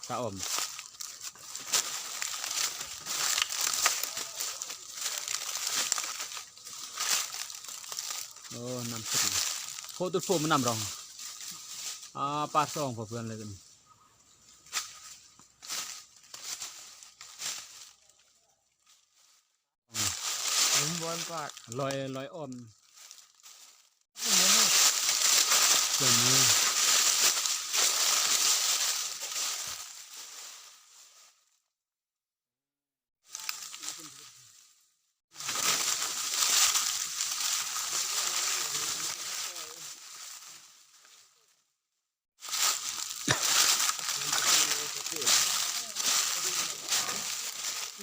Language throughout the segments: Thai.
ตาอมโอ้น้ำสุดโคตรโฟมันน้ำรองปลาซองพอเพื่อนเลยกันบอลกอดลอยอมเจ๋งเลย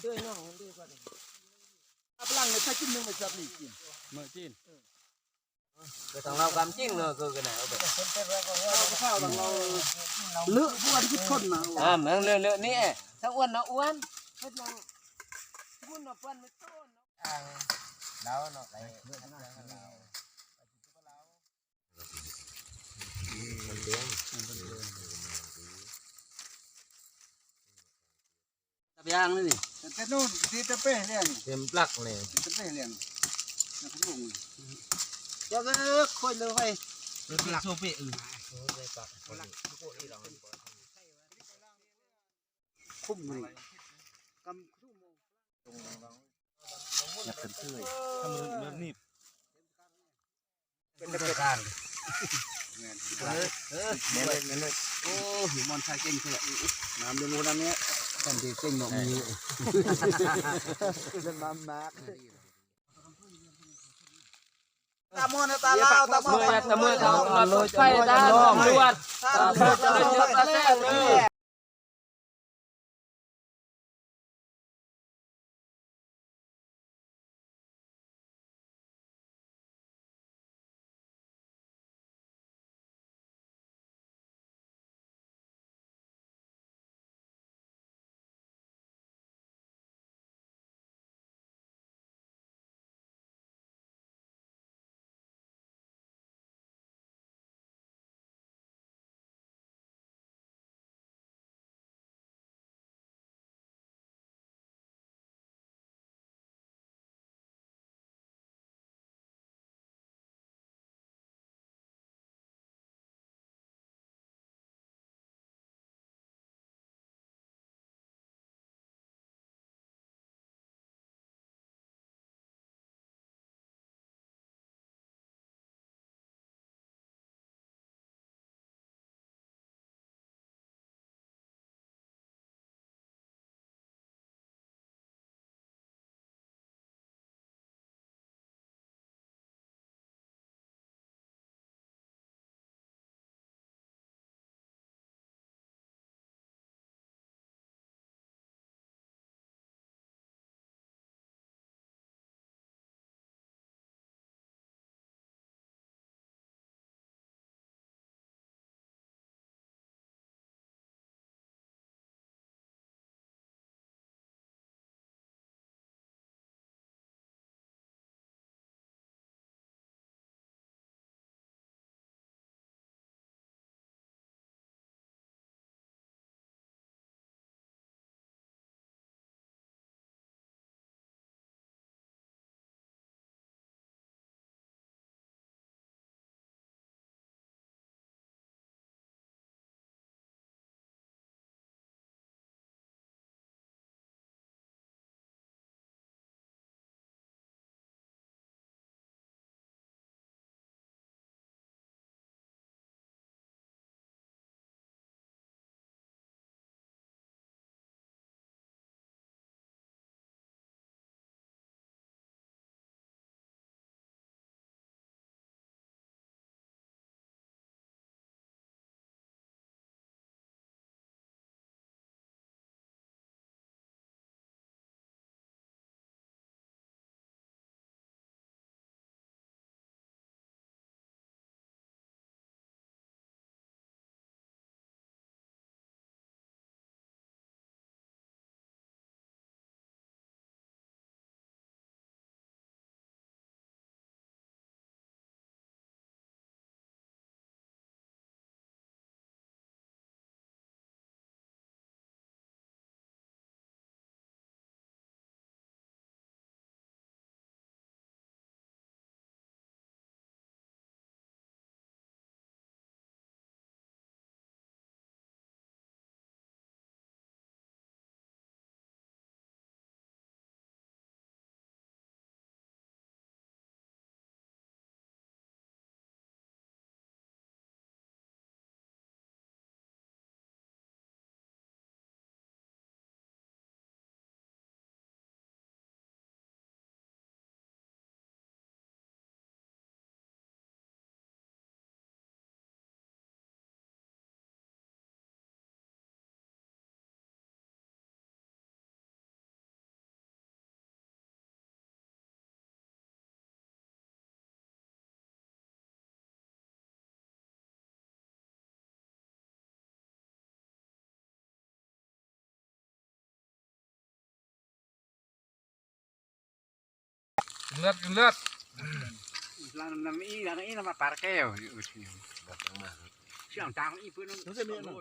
ด้วยน้องด้วยก่อนพลังเนี่ยถ้ากินนึงมันจะมีกินเมื่อจีนก็ต้องเราความจริงเนอะคือกันไหนเอาไปข้าวของเราเลือกพวกที่คนนะเหมือนเลือกนี่ถ้าอ้วนนะอ้วนถ้าเราอ้วนนะอ้วนไม่ต้นแล้วเนาะไปเลือกเราตะยางนี่แต่นู่นที่ตะเป้เลี้ยงเต็มปลักเลยตะเป้เลี้ยงแล้วก็ลงเดี๋ยวก็ค่อยเลยไปหลักโซเป้คุ้มเลยกำคุ้มอยากเป็นเสื้อทำเรื่องนี้เป็นประการโอ้หิมอนชายเก่งเลยน้ำเรื่องน้ำเนี้ยแต่ดีเก่งหนอกมีเรื่องน้ำนักตามอนตาลาวตามอนตามอนเขาลอยไฟตาลองลวดตามอนจะเจอตาแซ่เลย เลือดเลือด làm ý là nó mà parkeo xiang tang ý phương nó